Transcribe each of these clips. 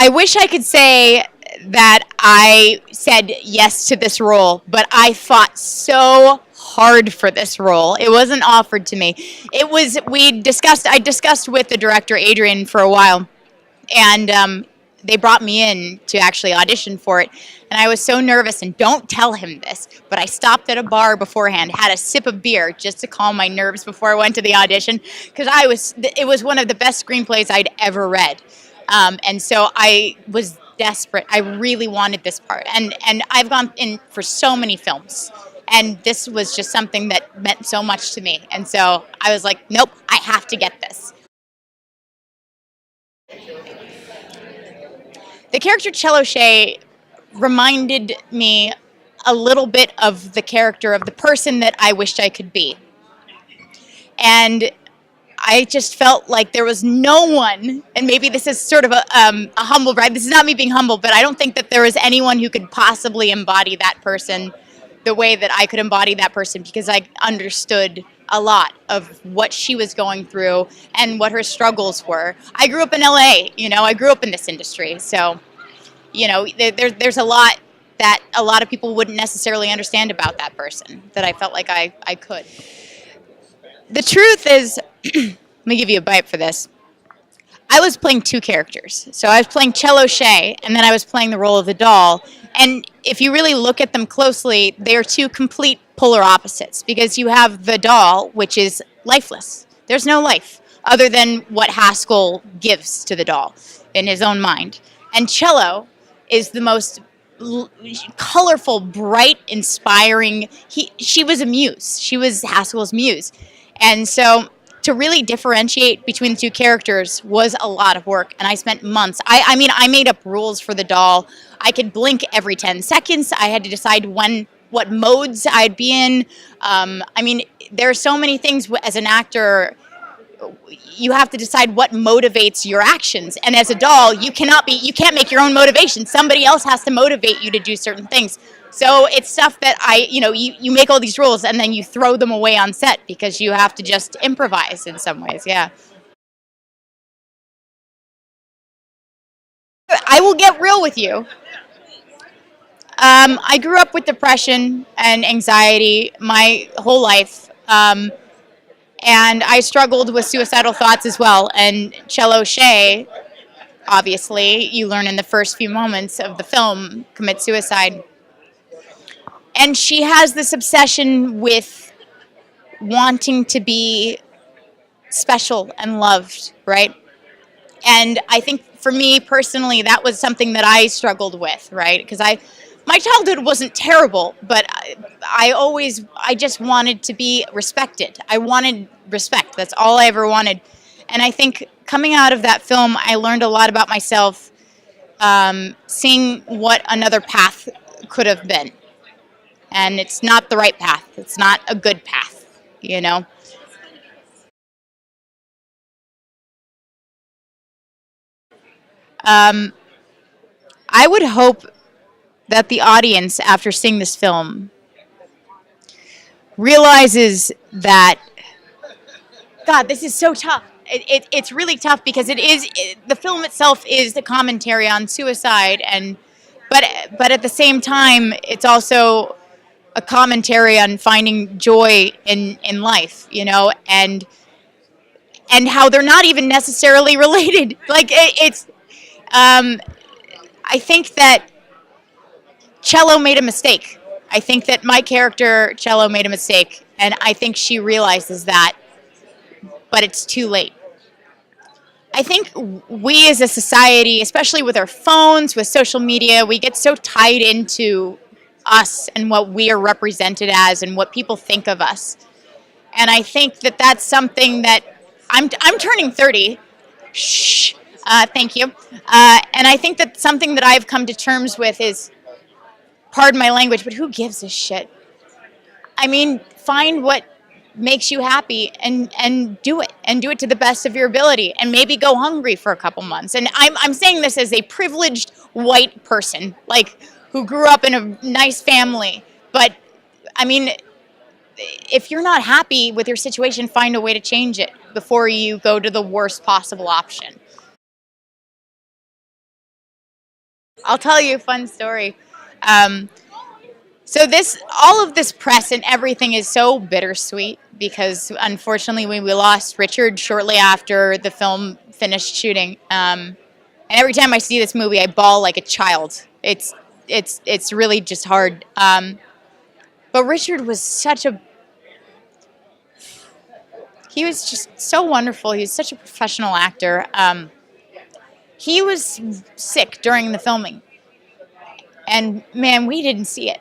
I wish I could say that I said yes to this role, but I fought so hard for this role. It wasn't offered to me. I discussed with the director, Adrian, for a while, and they brought me in to actually audition for it. And I was so nervous, and don't tell him this, but I stopped at a bar beforehand, had a sip of beer just to calm my nerves before I went to the audition, because it was one of the best screenplays I'd ever read. And so I was desperate. I really wanted this part. And I've gone in for so many films, and this was just something that meant so much to me. And so I was like, nope, I have to get this. The character Cello Shea reminded me a little bit of the character of the person that I wished I could be. And I just felt like there was no one, and maybe this is sort of a humble brag. This is not me being humble, but I don't think that there was anyone who could possibly embody that person the way that I could embody that person, because I understood a lot of what she was going through and what her struggles were. I grew up in LA, I grew up in this industry. So, there's a lot that a lot of people wouldn't necessarily understand about that person that I felt like I could. The truth is, let me give you a bite for this. I was playing two characters. So I was playing Cello Shea, and then I was playing the role of the doll. And if you really look at them closely, they are two complete polar opposites, because you have the doll, which is lifeless. There's no life other than what Haskell gives to the doll in his own mind. And Cello is the most colorful, bright, inspiring. She was a muse. She was Haskell's muse. And so to really differentiate between the two characters was a lot of work, and I spent months. I mean, I made up rules for the doll. I could blink every 10 seconds. I had to decide what modes I'd be in. I mean, there are so many things as an actor. You have to decide what motivates your actions. And as a doll, you can't make your own motivation. Somebody else has to motivate you to do certain things. So it's stuff that you make all these rules and then you throw them away on set because you have to just improvise in some ways. Yeah. I will get real with you. I grew up with depression and anxiety my whole life. And I struggled with suicidal thoughts as well. And Cello Shea, obviously, you learn in the first few moments of the film, commits suicide. And she has this obsession with wanting to be special and loved, right? And I think for me personally, that was something that I struggled with, right? Because my childhood wasn't terrible, but I just wanted to be respected. I wanted respect. That's all I ever wanted. And I think coming out of that film, I learned a lot about myself, seeing what another path could have been. And it's not the right path. It's not a good path, I would hope that the audience, after seeing this film, realizes that, God, this is so tough. It's really tough because the film itself is the commentary on suicide, but at the same time, it's also a commentary on finding joy in life, and how they're not even necessarily related. Like I think that Cello made a mistake. I think that my character, Cello, made a mistake, and I think she realizes that, but it's too late. I think we as a society, especially with our phones, with social media, we get so tied into us and what we are represented as and what people think of us. And I think that that's something that I'm turning 30. Shh. Thank you. And I think that something that I've come to terms with is, pardon my language, but who gives a shit? I mean, find what makes you happy and do it, and do it to the best of your ability, and maybe go hungry for a couple months. And I'm saying this as a privileged white person, like, who grew up in a nice family. But I mean, if you're not happy with your situation, find a way to change it before you go to the worst possible option. I'll tell you a fun story. Um, so all of this press and everything is so bittersweet because unfortunately we lost Richard shortly after the film finished shooting. And every time I see this movie, I bawl like a child. It's really just hard. But Richard was he was just so wonderful. He was such a professional actor. He was sick during the filming, and man, we didn't see it.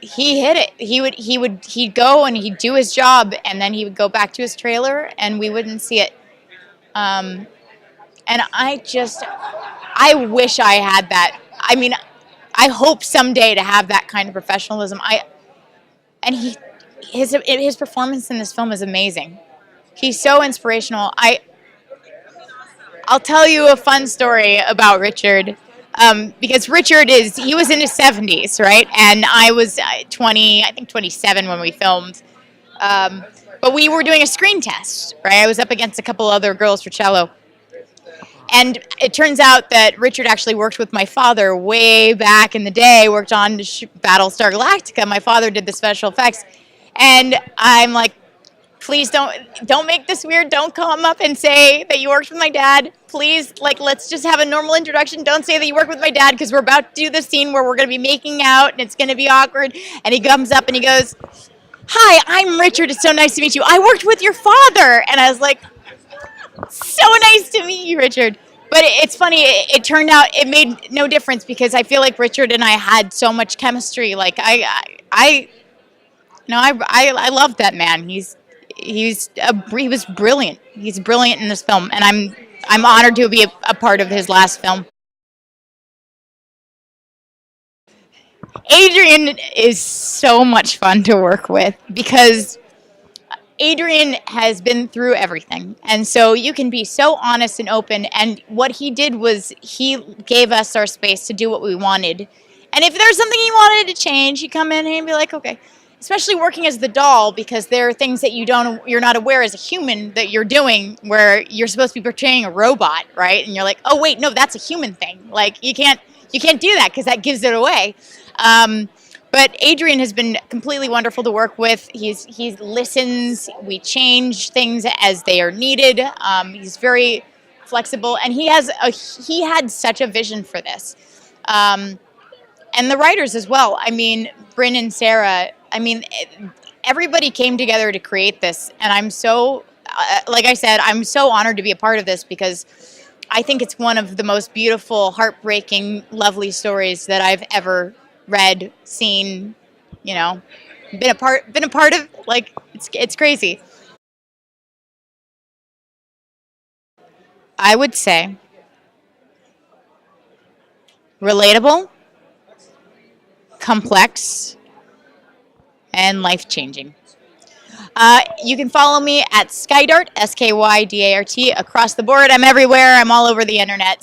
He hit it. He'd go and he'd do his job, and then he would go back to his trailer, and we wouldn't see it. Um, and I wish I had that. I mean, I hope someday to have that kind of professionalism. And his performance in this film is amazing. He's so inspirational. I'll tell you a fun story about Richard. Because he was in his 70s, right? And I was 20, I think 27 when we filmed. But we were doing a screen test, right? I was up against a couple other girls for cello. And it turns out that Richard actually worked with my father way back in the day, worked on Battlestar Galactica. My father did the special effects. And I'm like, please don't make this weird. Don't come up and say that you worked with my dad. Please, like, let's just have a normal introduction. Don't say that you worked with my dad because we're about to do the scene where we're going to be making out and it's going to be awkward. And he comes up and he goes, "Hi, I'm Richard. It's so nice to meet you. I worked with your father." And I was like, "So nice to meet you, Richard." But it's funny. It turned out it made no difference because I feel like Richard and I had so much chemistry. Like I love that man. He was brilliant. He's brilliant in this film, and I'm honored to be a part of his last film. Adrian is so much fun to work with because Adrian has been through everything. And so you can be so honest and open. And what he did was he gave us our space to do what we wanted. And if there's something he wanted to change, he'd come in and be like, okay. Especially working as the doll, because there are things that you're not aware as a human that you're doing where you're supposed to be portraying a robot, right? And you're like, oh wait, no, that's a human thing. Like you can't do that because that gives it away. But Adrian has been completely wonderful to work with. He listens. We change things as they are needed. He's very flexible, and he had such a vision for this, and the writers as well. I mean, Bryn and Sarah. I mean, everybody came together to create this, and I'm so, like I said, I'm so honored to be a part of this because I think it's one of the most beautiful, heartbreaking, lovely stories that I've ever read, seen, you know, been a part of. Like it's crazy. I would say relatable, complex, and life-changing. You can follow me at Skydart, Skydart, across the board. I'm everywhere. I'm all over the internet.